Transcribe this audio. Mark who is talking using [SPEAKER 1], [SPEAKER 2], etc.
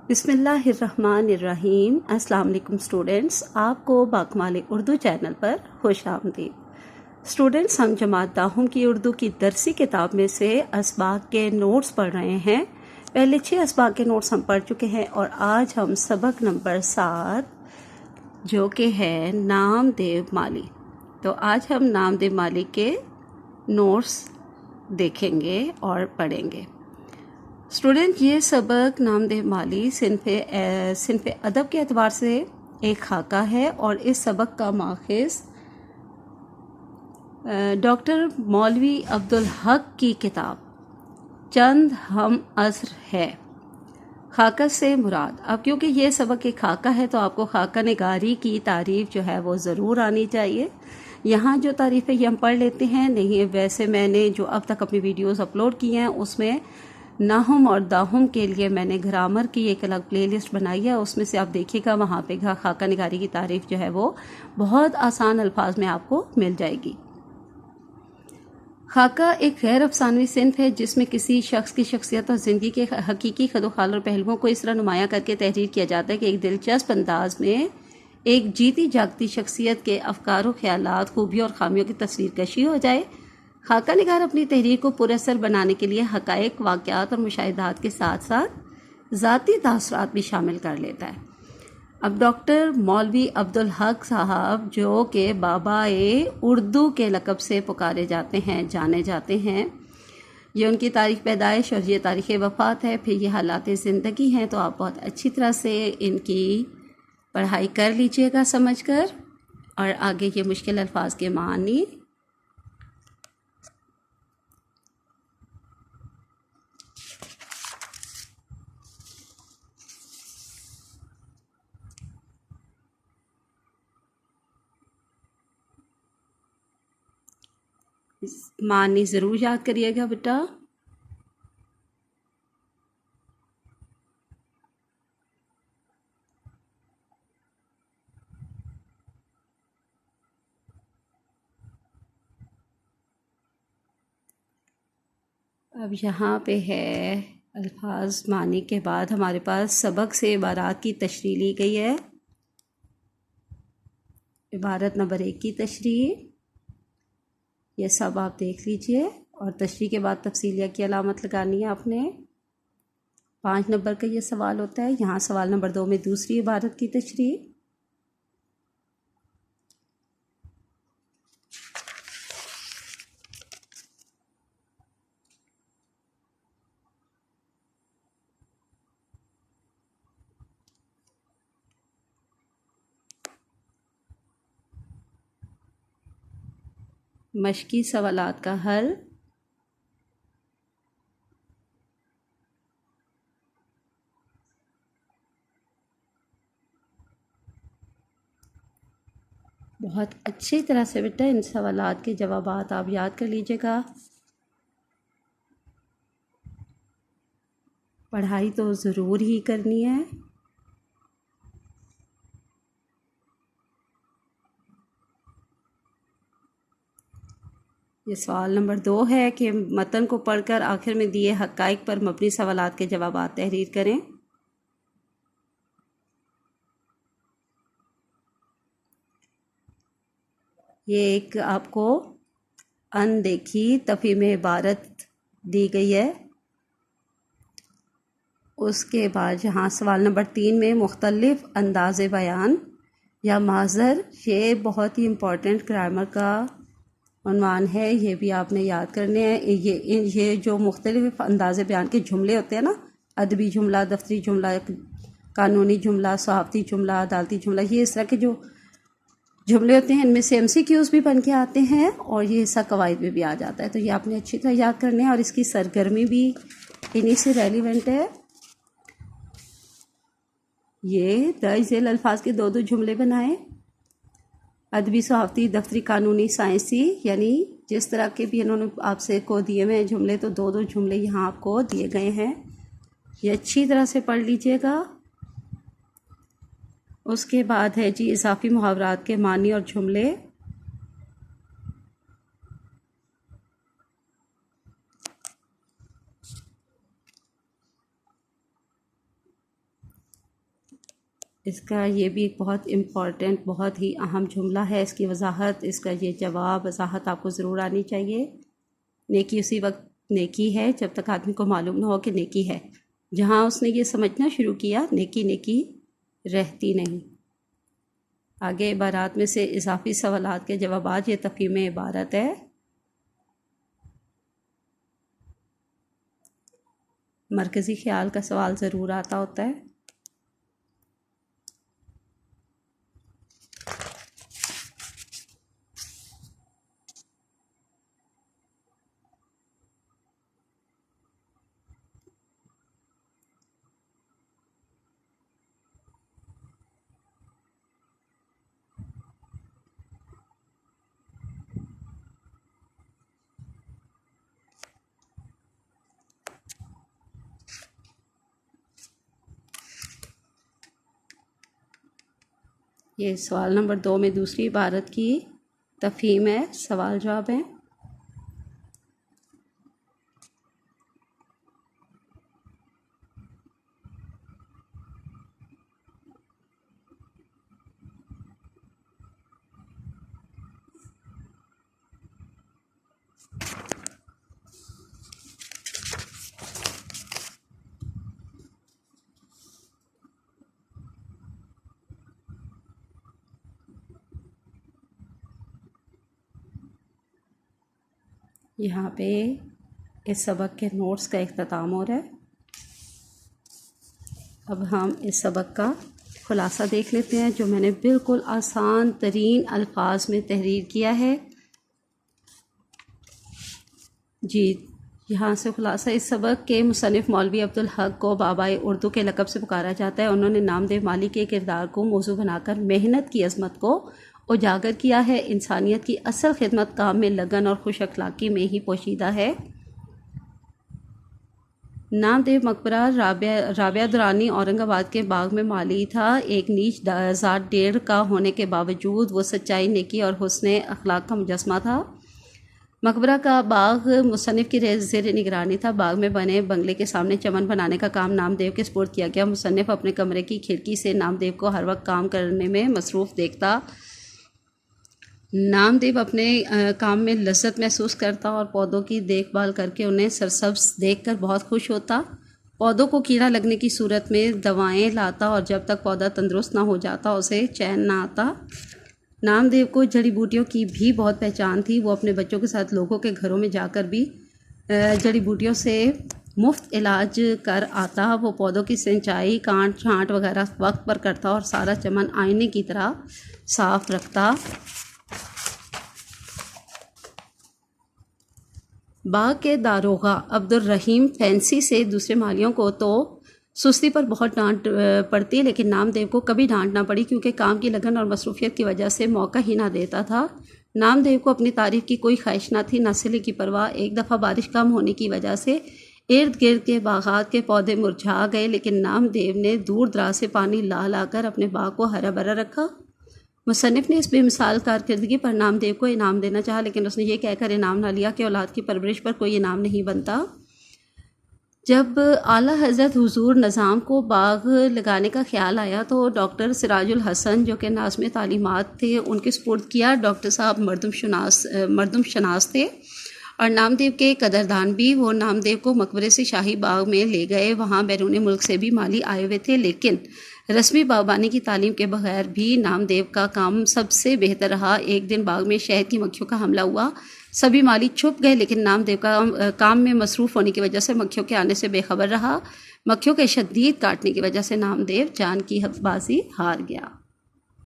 [SPEAKER 1] बिस्मिल्लाहिर्रहमानिर्रहीम। अस्सलाम वालेकुम स्टूडेंट्स, आपको बाकमाल उर्दू चैनल पर खुश आमदीद। स्टूडेंट्स, हम जमात दाहम की उर्दू की दरसी किताब में से असबाक के नोट्स पढ़ रहे हैं। पहले 6 असबाक के नोट्स हम पढ़ चुके हैं और आज हम सबक नंबर 7 जो कि है नामदेव माली। तो आज हम नामदेव माली के नोट्स देखेंगे और पढ़ेंगे। स्टूडेंट, ये सबक नामदेव माली सिनफ़ अदब के एतबार से एक खाका है और इस सबक का माखिज़ डॉक्टर मौलवी अब्दुल हक की किताब चंद हम असर है। खाका से मुराद, अब क्योंकि ये सबक एक खाका है तो आपको खाका निगारी की तारीफ़ जो है वो ज़रूर आनी चाहिए। यहाँ जो तारीफ़ें ये हम पढ़ लेते हैं, नहीं वैसे मैंने जो अब तक अपनी वीडियोस अपलोड की हैं उसमें नाहुम और दाहुम के लिए मैंने ग्रामर की एक अलग प्लेलिस्ट बनाई है, उसमें से आप देखिएगा, वहाँ पे खाका निगारी की तारीफ़ जो है वो बहुत आसान अल्फाज में आपको मिल जाएगी। खाका एक गैर अफसानवी सिन्फ है जिसमें किसी शख्स की शख्सियत और ज़िंदगी के हकीकी खदोखाल और पहलुओं को इस तरह नुमायाँ करके तहरीर किया जाता है कि एक दिलचस्प अंदाज में एक जीती जागती शख्सियत के अफकार व ख्यालात, खूबियों और खामियों की तस्वीर कशी हो जाए। खाका निगार अपनी तहरीर को पुरअसर बनाने के लिए हक़ाइक़, वाक़यात और मुशाहिदात के साथ साथ ज़ाती तासुरात भी शामिल कर लेता है। अब डॉक्टर मौलवी अब्दुल हक साहब, जो कि बाबा-ए उर्दू के लक़ब से पुकारे जाते हैं, जाने जाते हैं, ये उनकी तारीख़ पैदाइश और ये तारीख़ वफ़ात है, फिर ये हालात ज़िंदगी हैं। तो आप बहुत अच्छी तरह से इनकी पढ़ाई कर लीजिएगा समझ कर, और आगे ये मुश्किल अल्फाज के मानी ज़रूर याद करिएगा बेटा। अब यहाँ पे है अल्फाज मानी के बाद हमारे पास सबक से इबारात की तशरीह ली गई है। इबारत नंबर 1 की तशरीह ये सब आप देख लीजिए और तशरीह के बाद तफसीलिया की अलामत लगानी है आपने। 5 नंबर का ये सवाल होता है। यहाँ सवाल नंबर 2 में दूसरी इबारत की तशरीह। मश्की सवालात का हल। बहुत अच्छी तरह से बेटा इन सवालात के जवाबात आप याद कर लीजिएगा। पढ़ाई तो ज़रूर ही करनी है। ये सवाल नंबर 2 है कि मतन को पढ़कर आखिर में दिए हक़ाइक़ पर मबनी सवालात के जवाबात तहरीर करें। ये एक आपको अनदेखी तफ़हीम इबारत दी गई है। उसके बाद यहाँ सवाल नंबर 3 में मुख्तलिफ़ अंदाज़े बयान या माज़र, ये बहुत ही इम्पोर्टेंट ग्रामर का उन्वान है, ये भी आपने याद करने हैं। ये जो मुख्तलिफ़ अंदाज़े बयान के जुमले होते हैं ना, अदबी जुमला, दफ्तरी जुमला, कानूनी जुमला, सहाफ़ती जुमला, अदालती जुमला, ये इस तरह के जो जुमले होते हैं इनमें से MCQs भी बन के आते हैं और ये हिस्सा कवायद में भी आ जाता है। तो ये आपने अच्छी तरह याद करने हैं और इसकी सरगर्मी भी इन्हीं से रेलिवेंट है। ये दर्ज झेल अल्फाज के 2-2 जुमले बनाएं। अदबी, सहाफ़ती, दफ्तरी, कानूनी, साइंसी, यानी जिस तरह के भी इन्होंने आपसे को दिए हुए हैं जुमले, तो 2-2 जुमले यहाँ आपको दिए गए हैं। ये अच्छी तरह से पढ़ लीजिएगा। उसके बाद है जी इजाफी मुहावरात के मानी और जुमले। इसका ये भी एक बहुत इम्पॉर्टेंट, बहुत ही अहम जुमला है। इसकी वजाहत, इसका ये जवाब वजाहत आपको ज़रूर आनी चाहिए। नेकी उसी वक्त नेकी है जब तक आदमी को मालूम ना हो कि नेकी है। जहाँ उसने ये समझना शुरू किया नेकी नेकी रहती नहीं। आगे इबारात में से इजाफी सवालात के जवाबात, ये तफहीम इबारत है। मरकज़ी ख्याल का सवाल ज़रूर आता होता है। ये सवाल नंबर 2 में दूसरी इबारत की तफहीम है, सवाल जवाब है। यहाँ पे इस सबक के नोट्स का इख्तिताम हो रहा है। अब हम इस सबक का खुलासा देख लेते हैं, जो मैंने बिल्कुल आसान तरीन अल्फाज में तहरीर किया है। जी, यहाँ से खुलासा। इस सबक के मुसन्निफ़ मौलवी अब्दुल हक को बाबाए उर्दू के लक़ब से पुकारा जाता है। उन्होंने नामदेव माली के किरदार को मौजू बनाकर मेहनत की अज़मत को उजागर किया है। इंसानियत की असल खिदमत काम में लगन और खुश अखलाक़ी में ही पोशीदा है। नामदेव मकबरा राबिया दुरानी औरंगाबाद के बाग में माली था। एक नीच ज़ात डेढ़ का होने के बावजूद वो सच्चाई, नेकी और हुस्न अखलाक का मुजस्मा था। मकबरा का बाग मुसन्निफ़ की ज़ेर निगरानी था। बाग में बने बंगले के सामने चमन बनाने का काम नामदेव के सुपुर्द किया गया। मुसन्निफ़ अपने कमरे की खिड़की से नामदेव को हर वक्त काम करने में मसरूफ़ देखता। नामदेव अपने काम में लज्जत महसूस करता और पौधों की देखभाल करके उन्हें सरसब्ज देखकर बहुत खुश होता। पौधों को कीड़ा लगने की सूरत में दवाएं लाता और जब तक पौधा तंदुरुस्त ना हो जाता उसे चैन ना आता। नामदेव को जड़ी बूटियों की भी बहुत पहचान थी। वो अपने बच्चों के साथ लोगों के घरों में जाकर भी जड़ी बूटियों से मुफ्त इलाज कर आता। वो पौधों की सिंचाई, काट छांट वगैरह वक्त पर करता और सारा चमन आईने की तरह साफ रखता। बाग के दारोगा अब्दुल रहीम फैंसी से दूसरे मालियों को तो सुस्ती पर बहुत डांट पड़ती, लेकिन नामदेव को कभी डांट ना पड़ी, क्योंकि काम की लगन और मसरूफियत की वजह से मौका ही ना देता था। नामदेव को अपनी तारीफ़ की कोई ख्वाहिश ना थी, ना सिले की परवाह। एक दफ़ा बारिश कम होने की वजह से इर्द गिर्द के बागात के पौधे मुरझा गए, लेकिन नामदेव ने दूर दराज से पानी ला लाकर अपने बाग को हरा भरा रखा। मुसन्निफ़ ने इस बेमिसाल कारकर्दगी पर नामदेव को इनाम देना चाहा, लेकिन उसने ये कहकर इनाम ना लिया कि औलाद की परवरिश पर कोई इनाम नहीं बनता। जब आला हज़रत हुजूर निज़ाम को बाग लगाने का ख्याल आया तो डॉक्टर सिराजुल हसन, जो कि नाज़िम तालीमात थे, उनके सुपुर्द किया। डॉक्टर साहब मरदम शनास थे और नामदेव के कदरदान भी। वो नामदेव को मकबरे से शाही बाग में ले गए। वहाँ बैरून मुल्क से भी माली आए हुए थे, लेकिन रस्मी बागबानी की तालीम के बगैर भी नामदेव का काम सबसे बेहतर रहा। एक दिन बाग में शहद की मक्खियों का हमला हुआ। सभी माली छुप गए, लेकिन नामदेव का काम में मसरूफ़ होने की वजह से मक्खियों के आने से बेखबर रहा। मक्खियों के शदीद काटने की वजह से नामदेव जान की बाजी हार गया।